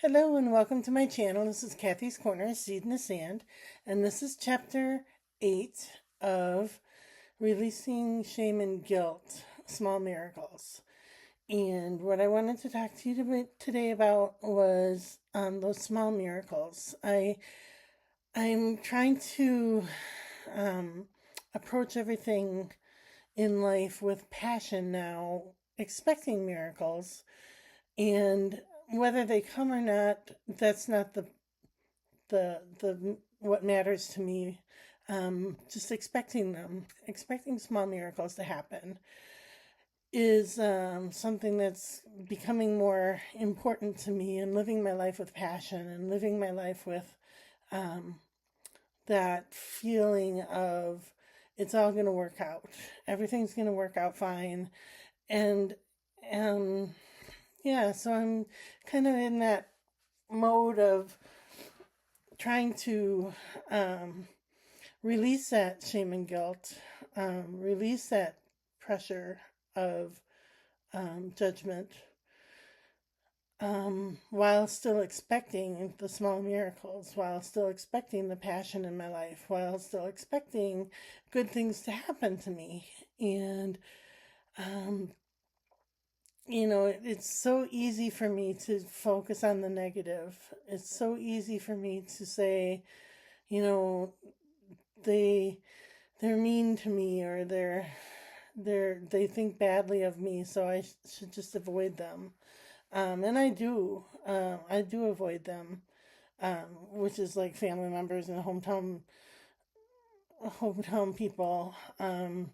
Hello and welcome to my channel. This is Kathy's Corner, a Seed in the Sand, and this is chapter 8 of Releasing Shame and Guilt, Small Miracles. And what I wanted to talk to you today about was those small miracles. I'm trying to approach everything in life with passion now, expecting miracles, and whether they come or not, that's not the what matters to me. Just expecting them, expecting small miracles to happen, is something that's becoming more important to me. And living my life with passion, and living my life with um, that feeling of it's all going to work out. Everything's going to work out fine, and um, yeah. So I'm kind of in that mode of trying to release that shame and guilt, release that pressure of judgment, while still expecting the small miracles, while still expecting the passion in my life, while still expecting good things to happen to me. And, um, it's so easy for me to focus on the negative. It's so easy for me to say, you know, they they're mean to me, or they think badly of me, so I should just avoid them. And I do avoid them, which is like family members and hometown people. A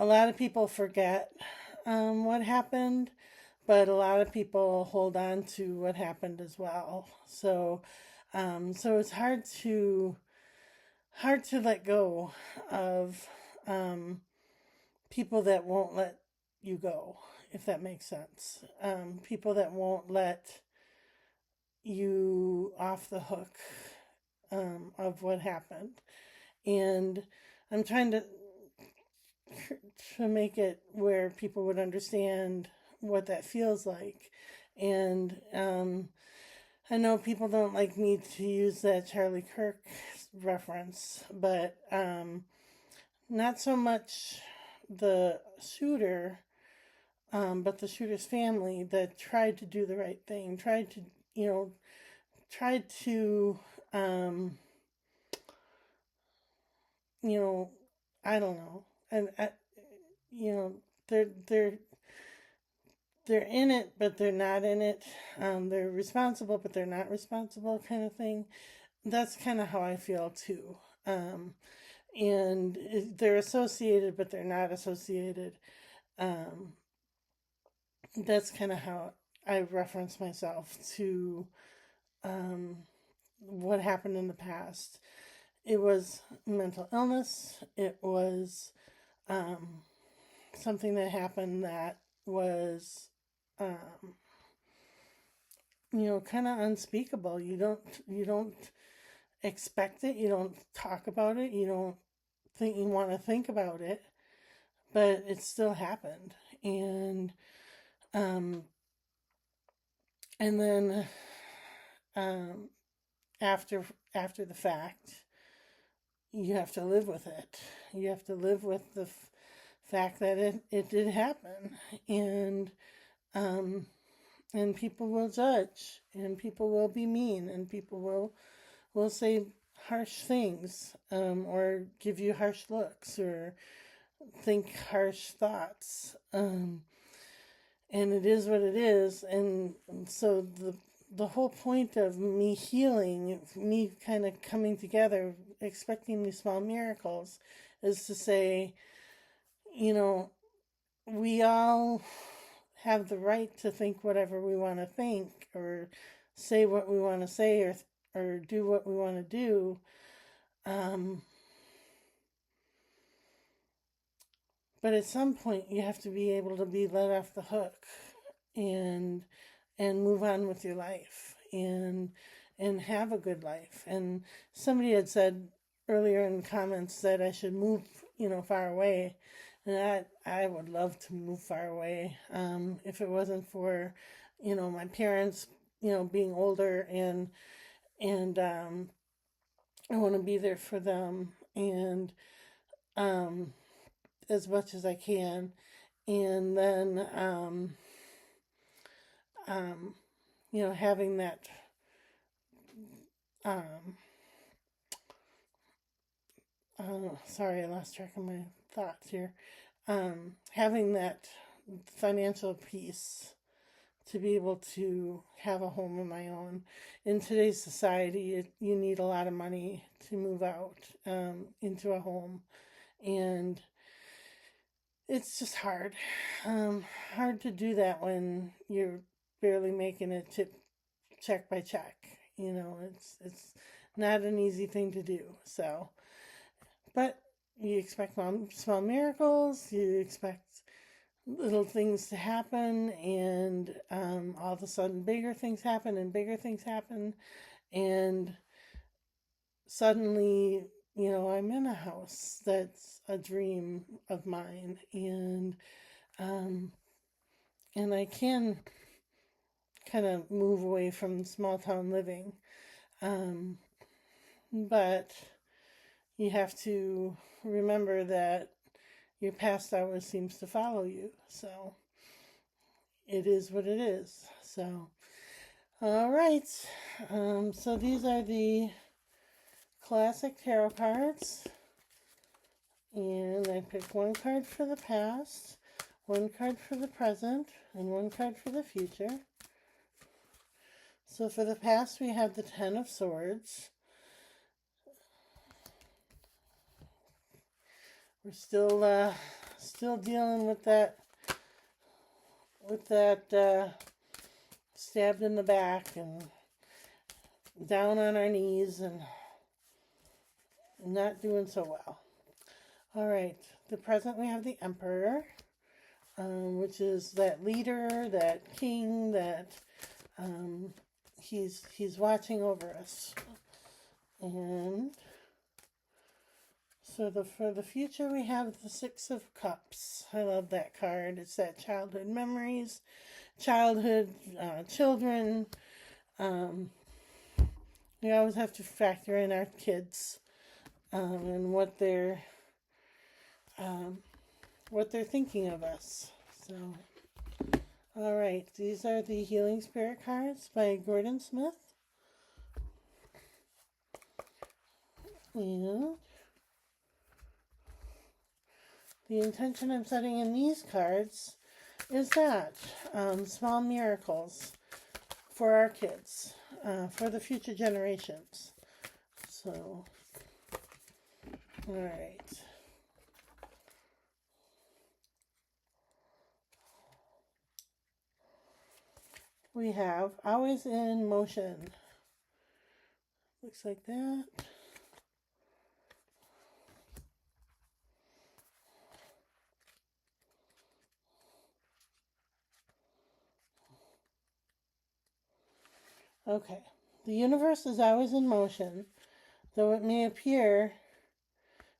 lot of people forget what happened, but a lot of people hold on to what happened as well. So it's hard to let go of people that won't let you go, if that makes sense. People that won't let you off the hook of what happened. And I'm trying to make it where people would understand what that feels like. And I know people don't like me to use that Charlie Kirk reference, but not so much the shooter, but the shooter's family that tried to do the right thing, tried to, um, you know, I don't know, and you know, they're they're they're in it, but they're not in it. They're responsible, but they're not responsible, kind of thing. That's kind of how I feel too. Um, and they're associated, but they're not associated. Um, that's kind of how I reference myself to um, what happened in the past. It was mental illness. It was um, something that happened that was, um, kind of unspeakable. You don't expect it. You don't talk about it. You don't think you want to think about it, but it still happened. Um, and then um, after after the fact, you have to live with it. You have to live with the fact that it did happen, and um, and people will judge, and people will be mean, and people will say harsh things, or give you harsh looks, or think harsh thoughts. And it is what it is. And so the whole point of me healing, me kind of coming together, expecting these small miracles, is to say, you know, we all have the right to think whatever we want to think, or say what we want to say, or do what we want to do. Um, but at some point, you have to be able to be let off the hook, and move on with your life, and have a good life. And somebody had said earlier in comments that I should move, far away. And I would love to move far away. If it wasn't for, my parents being older, and I want to be there for them, and um, as much as I can. And then, um, having that, um, sorry, I lost track of my thoughts here. Having that financial peace to be able to have a home of my own. In today's society, you need a lot of money to move out into a home, and it's just hard. Hard to do that when you're barely making it check by check. It's not an easy thing to do. So, but you expect small miracles. You expect little things to happen, and all of a sudden bigger things happen, and bigger things happen, and suddenly, I'm in a house that's a dream of mine, um, and I can kind of move away from small town living, um, but you have to remember that your past always seems to follow you. So it is what it is. So, all right. So these are the classic tarot cards. And I picked one card for the past, one card for the present, and one card for the future. So for the past, we have the Ten of Swords. We're still dealing with that stabbed in the back and down on our knees and not doing so well. All right, the present, we have the Emperor, which is that leader, that king, that he's watching over us. And so for the future, we have the Six of Cups. I love that card. It's that childhood memories, childhood, children. We always have to factor in our kids and what they're thinking of us. So, all right, these are the Healing Spirit cards by Gordon Smith. And the intention I'm setting in these cards is that small miracles for our kids, for the future generations. So, all right. We have always in motion. Looks like that. Okay. The universe is always in motion, though it may appear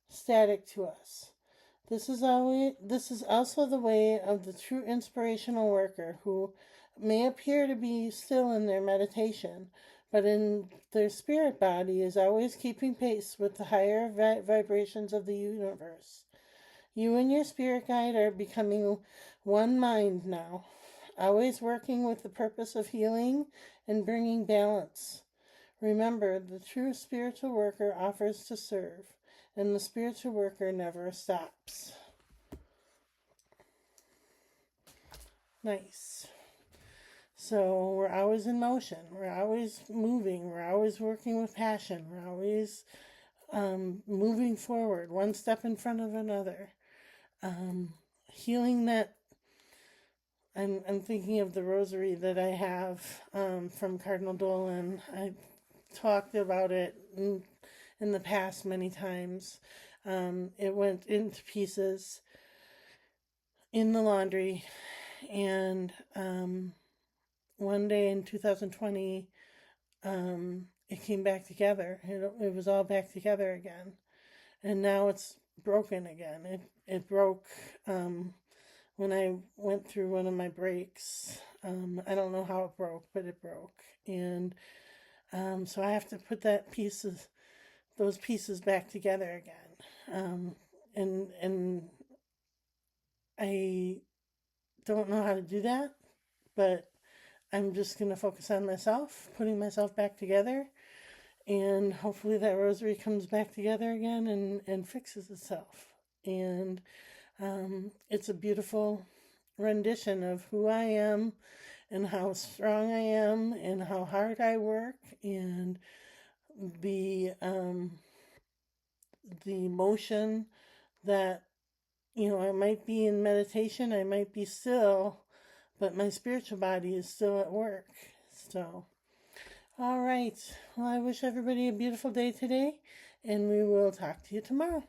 static to us. This is also the way of the true inspirational worker, who may appear to be still in their meditation, but in their spirit body is always keeping pace with the higher vibrations of the universe. You and your spirit guide are becoming one mind now, always working with the purpose of healing and bringing balance. Remember, the true spiritual worker offers to serve, and the spiritual worker never stops. Nice. So we're always in motion. We're always moving. We're always working with passion. We're always moving forward, one step in front of another. Healing that. I'm thinking of the rosary that I have from Cardinal Dolan. I talked about it in the past many times. It went into pieces in the laundry, and one day in 2020, it came back together. It was all back together again, and now it's broken again. It broke when I went through one of my breaks I don't know how it broke, but it broke. And so I have to put those pieces back together again. And I don't know how to do that, but I'm just going to focus on myself, putting myself back together, and hopefully that rosary comes back together again and fixes itself. And it's a beautiful rendition of who I am and how strong I am and how hard I work and the emotion that, I might be in meditation, I might be still, but my spiritual body is still at work. So, all right. Well, I wish everybody a beautiful day today, and we will talk to you tomorrow.